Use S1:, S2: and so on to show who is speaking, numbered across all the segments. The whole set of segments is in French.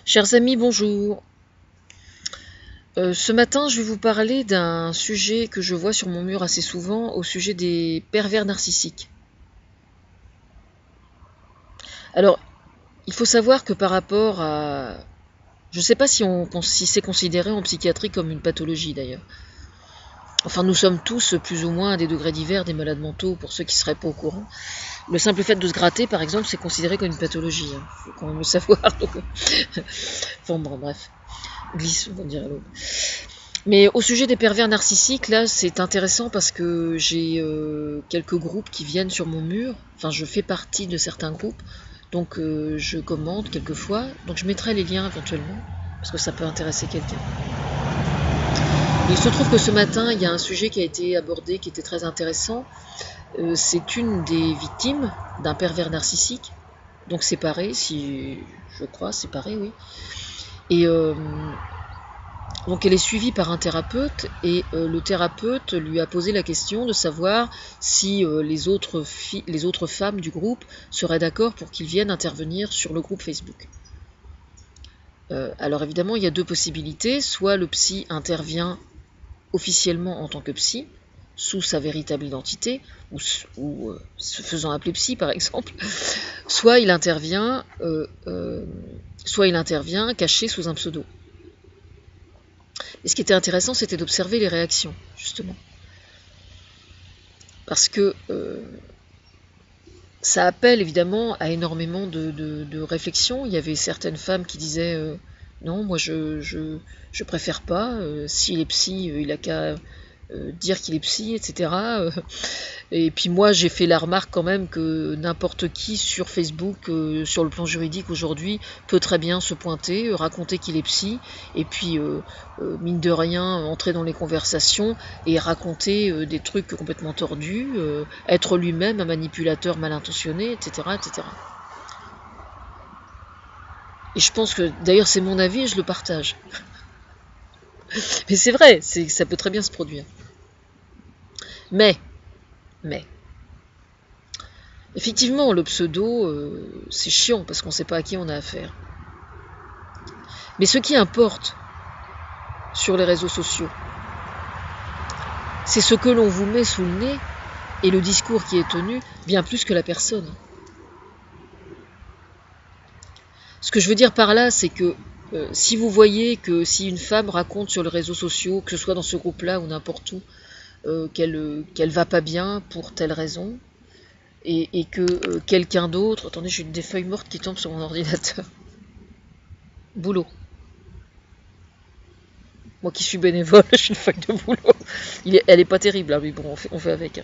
S1: Chers amis, bonjour. Ce matin, je vais vous parler d'un sujet que je vois sur mon mur assez souvent, au sujet des pervers narcissiques. Alors, il faut savoir que par rapport à... Je ne sais pas si c'est considéré en psychiatrie comme une pathologie d'ailleurs. Enfin, nous sommes tous plus ou moins à des degrés divers des malades mentaux, pour ceux qui ne seraient pas au courant. Le simple fait de se gratter, par exemple, c'est considéré comme une pathologie. Il faut quand même le savoir. Donc... Enfin bon, bref. Glisse, on va dire à l'autre. Mais au sujet des pervers narcissiques, là, c'est intéressant parce que j'ai quelques groupes qui viennent sur mon mur. Enfin, je fais partie de certains groupes, donc je commente quelquefois. Donc je mettrai les liens éventuellement, parce que ça peut intéresser quelqu'un. Il se trouve que ce matin, il y a un sujet qui a été abordé qui était très intéressant. C'est une des victimes d'un pervers narcissique, donc séparée, si je crois, séparée, oui. Et donc elle est suivie par un thérapeute et le thérapeute lui a posé la question de savoir si les autres femmes du groupe seraient d'accord pour qu'il vienne intervenir sur le groupe Facebook. Alors évidemment, il y a deux possibilités. Soit le psy intervient officiellement en tant que psy, sous sa véritable identité, ou se faisant appeler psy par exemple, soit il intervient caché sous un pseudo. Et ce qui était intéressant, c'était d'observer les réactions, justement. Parce que ça appelle évidemment à énormément de réflexion. Il y avait certaines femmes qui disaient non, moi je préfère pas, s'il est psy, il a qu'à dire qu'il est psy, etc. Et puis moi j'ai fait la remarque quand même que n'importe qui sur Facebook, sur le plan juridique aujourd'hui, peut très bien se pointer, raconter qu'il est psy, et puis mine de rien entrer dans les conversations et raconter des trucs complètement tordus, être lui-même un manipulateur mal intentionné, etc., etc. Et je pense que d'ailleurs c'est mon avis et je le partage. Mais c'est vrai, ça peut très bien se produire. Mais, effectivement, le pseudo, c'est chiant parce qu'on ne sait pas à qui on a affaire. Mais ce qui importe sur les réseaux sociaux, c'est ce que l'on vous met sous le nez et le discours qui est tenu, bien plus que la personne. Ce que je veux dire par là, c'est que si vous voyez que si une femme raconte sur les réseaux sociaux, que ce soit dans ce groupe-là ou n'importe où, qu'elle va pas bien pour telle raison, et que quelqu'un d'autre... Attendez, j'ai des feuilles mortes qui tombent sur mon ordinateur. Boulot. Moi qui suis bénévole, j'ai une feuille de boulot. Elle est pas terrible, hein, mais bon, on fait avec.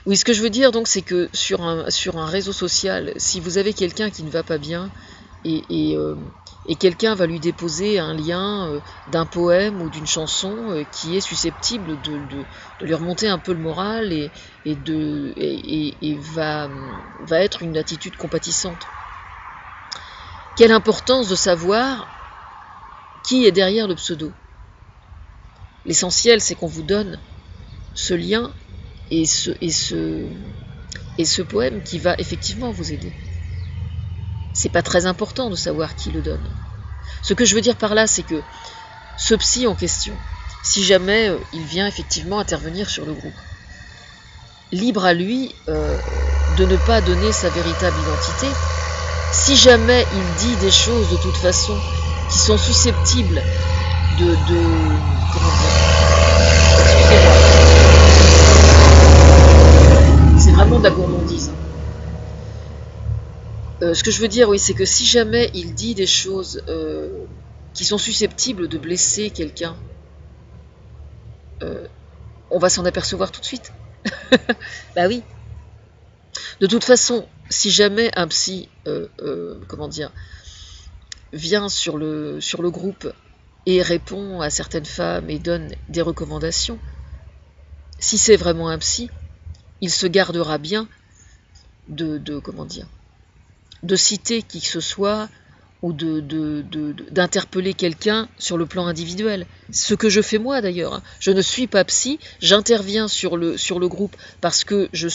S1: Oui, ce que je veux dire, donc, c'est que sur un réseau social, si vous avez quelqu'un qui ne va pas bien, et quelqu'un va lui déposer un lien d'un poème ou d'une chanson qui est susceptible de lui remonter un peu le moral et va être une attitude compatissante. Quelle importance de savoir qui est derrière le pseudo. L'essentiel, c'est qu'on vous donne ce lien et ce poème qui va effectivement vous aider. C'est pas très important de savoir qui le donne. Ce que je veux dire par là, c'est que ce psy en question, si jamais il vient effectivement intervenir sur le groupe, libre à lui de ne pas donner sa véritable identité. Si jamais il dit des choses de toute façon qui sont susceptibles comment dire, excusez-moi, c'est vraiment de la gourmandise. Ce que je veux dire, oui, c'est que si jamais il dit des choses qui sont susceptibles de blesser quelqu'un, on va s'en apercevoir tout de suite. Bah oui. De toute façon, si jamais un psy, comment dire, vient sur le groupe et répond à certaines femmes et donne des recommandations, si c'est vraiment un psy, il se gardera bien comment dire, de citer qui que ce soit ou d'interpeller quelqu'un sur le plan individuel. Ce que je fais moi d'ailleurs. Hein. Je ne suis pas psy, j'interviens sur le groupe parce que je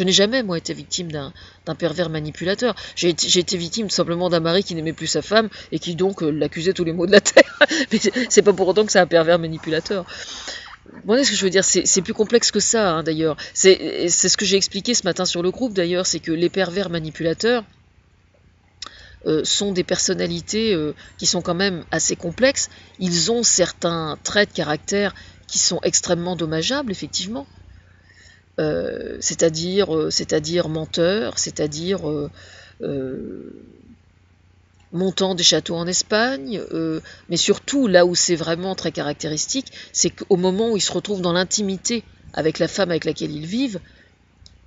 S1: n'ai jamais moi été victime d'un pervers manipulateur. J'ai été victime simplement d'un mari qui n'aimait plus sa femme et qui donc l'accusait tous les maux de la terre. Mais c'est pas pour autant que c'est un pervers manipulateur. Vous voyez ce que je veux dire, c'est plus complexe que ça hein, d'ailleurs. C'est ce que j'ai expliqué ce matin sur le groupe d'ailleurs, c'est que les pervers manipulateurs sont des personnalités qui sont quand même assez complexes. Ils ont certains traits de caractère qui sont extrêmement dommageables, effectivement. C'est-à-dire menteurs, c'est-à-dire montant des châteaux en Espagne, mais surtout, là où c'est vraiment très caractéristique, c'est qu'au moment où ils se retrouvent dans l'intimité avec la femme avec laquelle ils vivent,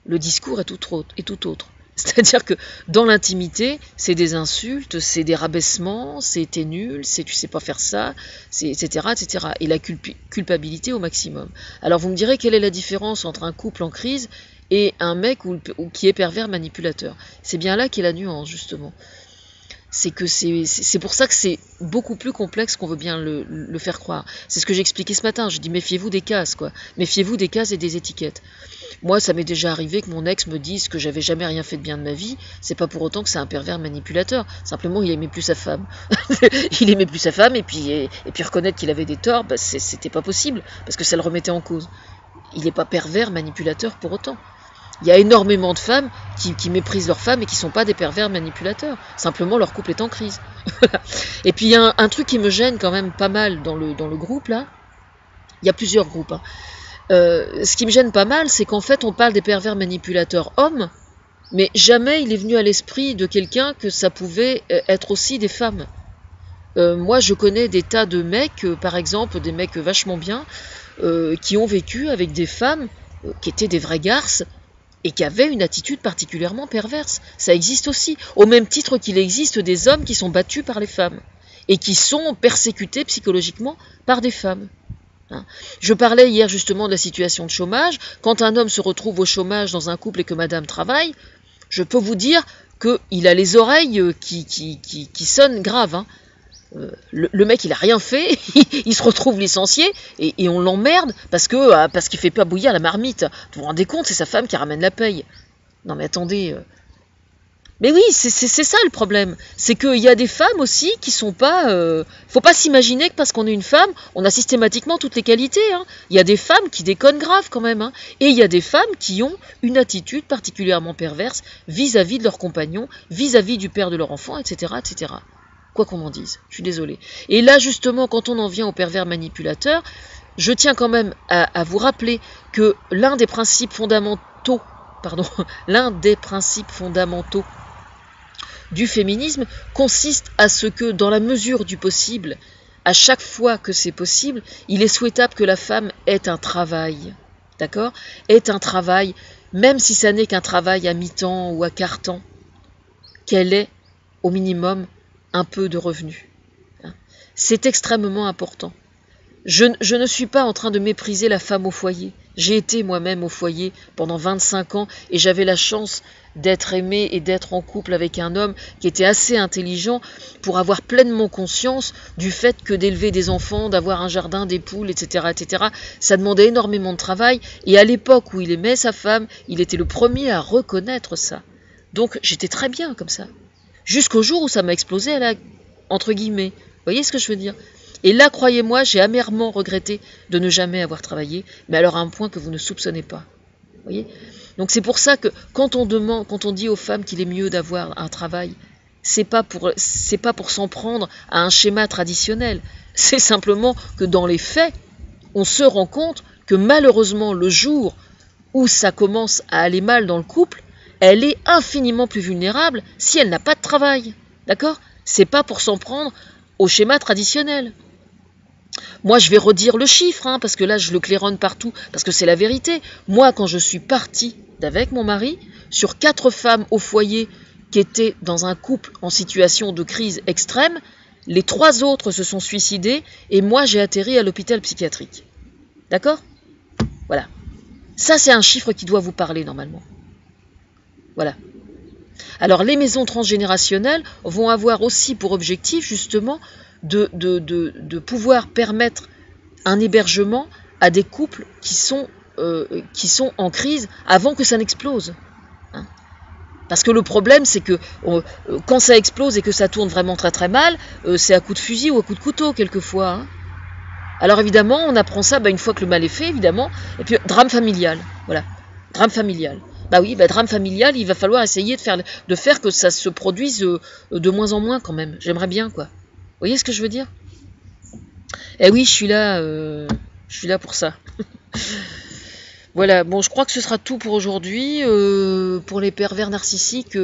S1: le discours est tout autre. C'est-à-dire que dans l'intimité, c'est des insultes, c'est des rabaissements, c'est t'es nul, c'est tu sais pas faire ça, etc., etc. Et la culpabilité au maximum. Alors vous me direz quelle est la différence entre un couple en crise et un mec qui est pervers manipulateur. C'est bien là qu'est la nuance, justement. C'est que c'est pour ça que c'est beaucoup plus complexe qu'on veut bien le faire croire. C'est ce que j'ai expliqué ce matin. Je dis méfiez-vous des cases, quoi. Méfiez-vous des cases et des étiquettes. Moi, ça m'est déjà arrivé que mon ex me dise que j'avais jamais rien fait de bien de ma vie. C'est pas pour autant que c'est un pervers manipulateur. Simplement, il aimait plus sa femme. Il aimait plus sa femme et puis reconnaître qu'il avait des torts, bah, c'était pas possible parce que ça le remettait en cause. Il n'est pas pervers manipulateur pour autant. Il y a énormément de femmes qui méprisent leurs femmes et qui ne sont pas des pervers manipulateurs. Simplement, leur couple est en crise. Et puis, il y a un truc qui me gêne quand même pas mal dans le groupe, là. Il y a plusieurs groupes. Hein. Ce qui me gêne pas mal, c'est qu'en fait, on parle des pervers manipulateurs hommes, mais jamais il est venu à l'esprit de quelqu'un que ça pouvait être aussi des femmes. Moi, je connais des tas de mecs, par exemple, des mecs vachement bien, qui ont vécu avec des femmes qui étaient des vraies garces, et qui avaient une attitude particulièrement perverse. Ça existe aussi, au même titre qu'il existe des hommes qui sont battus par les femmes, et qui sont persécutés psychologiquement par des femmes. Je parlais hier justement de la situation de chômage. Quand un homme se retrouve au chômage dans un couple et que madame travaille, je peux vous dire qu'il a les oreilles qui sonnent grave. Hein. Le mec, il a rien fait, il se retrouve licencié et on l'emmerde parce qu'il fait pas bouillir la marmite. Vous vous rendez compte, c'est sa femme qui ramène la paye. Non mais attendez. Mais oui, c'est ça le problème. C'est qu'il y a des femmes aussi qui sont pas... faut pas s'imaginer que parce qu'on est une femme, on a systématiquement toutes les qualités. Hein. Il y a des femmes qui déconnent grave quand même. Hein. Et il y a des femmes qui ont une attitude particulièrement perverse vis-à-vis de leurs compagnons, vis-à-vis du père de leur enfant, etc., etc. Quoi qu'on en dise, je suis désolée. Et là, justement, quand on en vient aux pervers manipulateurs, je tiens quand même à vous rappeler que l'un des principes fondamentaux du féminisme consiste à ce que, dans la mesure du possible, à chaque fois que c'est possible, il est souhaitable que la femme ait un travail, d'accord ? Ait un travail, même si ça n'est qu'un travail à mi-temps ou à quart-temps, qu'elle ait, au minimum, un peu de revenus. C'est extrêmement important. Je ne suis pas en train de mépriser la femme au foyer. J'ai été moi-même au foyer pendant 25 ans et j'avais la chance d'être aimée et d'être en couple avec un homme qui était assez intelligent pour avoir pleinement conscience du fait que d'élever des enfants, d'avoir un jardin, des poules, etc., etc., ça demandait énormément de travail. Et à l'époque où il aimait sa femme, il était le premier à reconnaître ça. Donc j'étais très bien comme ça. Jusqu'au jour où ça m'a explosé à la... entre guillemets. Vous voyez ce que je veux dire ? Et là, croyez-moi, j'ai amèrement regretté de ne jamais avoir travaillé, mais alors à un point que vous ne soupçonnez pas. Vous voyez ? Donc c'est pour ça que quand on dit aux femmes qu'il est mieux d'avoir un travail, c'est pas pour s'en prendre à un schéma traditionnel. C'est simplement que dans les faits, on se rend compte que malheureusement, le jour où ça commence à aller mal dans le couple, elle est infiniment plus vulnérable si elle n'a pas de travail. D'accord ? C'est pas pour s'en prendre au schéma traditionnel. Moi, je vais redire le chiffre, hein, parce que là, je le claironne partout, parce que c'est la vérité. Moi, quand je suis partie d'avec mon mari, sur 4 femmes au foyer qui étaient dans un couple en situation de crise extrême, les 3 autres se sont suicidées et moi, j'ai atterri à l'hôpital psychiatrique. D'accord ? Voilà. Ça, c'est un chiffre qui doit vous parler, normalement. Voilà. Alors les maisons transgénérationnelles vont avoir aussi pour objectif justement de pouvoir permettre un hébergement à des couples qui sont en crise avant que ça n'explose. Hein. Parce que le problème, c'est que quand ça explose et que ça tourne vraiment très très mal, c'est à coup de fusil ou à coup de couteau quelquefois. Hein. Alors évidemment, on apprend ça une fois que le mal est fait, évidemment. Et puis, drame familial. Voilà. Drame familial. Bah oui, drame familial, il va falloir essayer de faire que ça se produise de moins en moins quand même. J'aimerais bien, quoi. Vous voyez ce que je veux dire? Eh oui, je suis là pour ça. Voilà, bon, je crois que ce sera tout pour aujourd'hui. Pour les pervers narcissiques,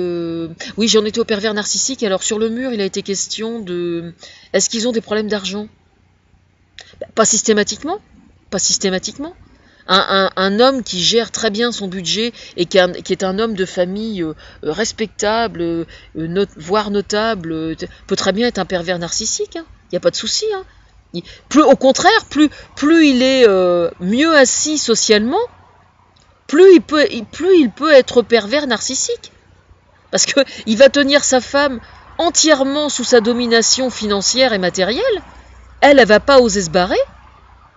S1: oui, j'en étais aux pervers narcissiques. Alors, sur le mur, il a été question de... Est-ce qu'ils ont des problèmes d'argent? Pas systématiquement. Pas systématiquement. Un homme qui gère très bien son budget et qui est un homme de famille respectable, voire notable, peut très bien être un pervers narcissique. Il n'y a pas de souci. Hein. Au contraire, plus il est mieux assis socialement, plus il peut être pervers narcissique. Parce qu'il va tenir sa femme entièrement sous sa domination financière et matérielle. Elle ne va pas oser se barrer.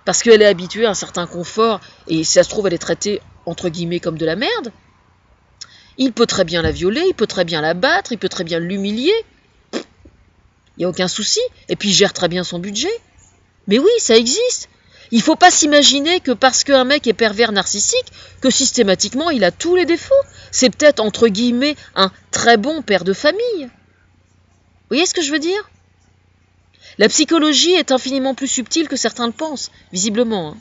S1: Parce qu'elle est habituée à un certain confort, et si ça se trouve, elle est traitée, entre guillemets, comme de la merde. Il peut très bien la violer, il peut très bien la battre, il peut très bien l'humilier. Il n'y a aucun souci. Et puis, il gère très bien son budget. Mais oui, ça existe. Il ne faut pas s'imaginer que parce qu'un mec est pervers narcissique, que systématiquement, il a tous les défauts. C'est peut-être, entre guillemets, un très bon père de famille. Vous voyez ce que je veux dire ? La psychologie est infiniment plus subtile que certains le pensent, visiblement. Hein.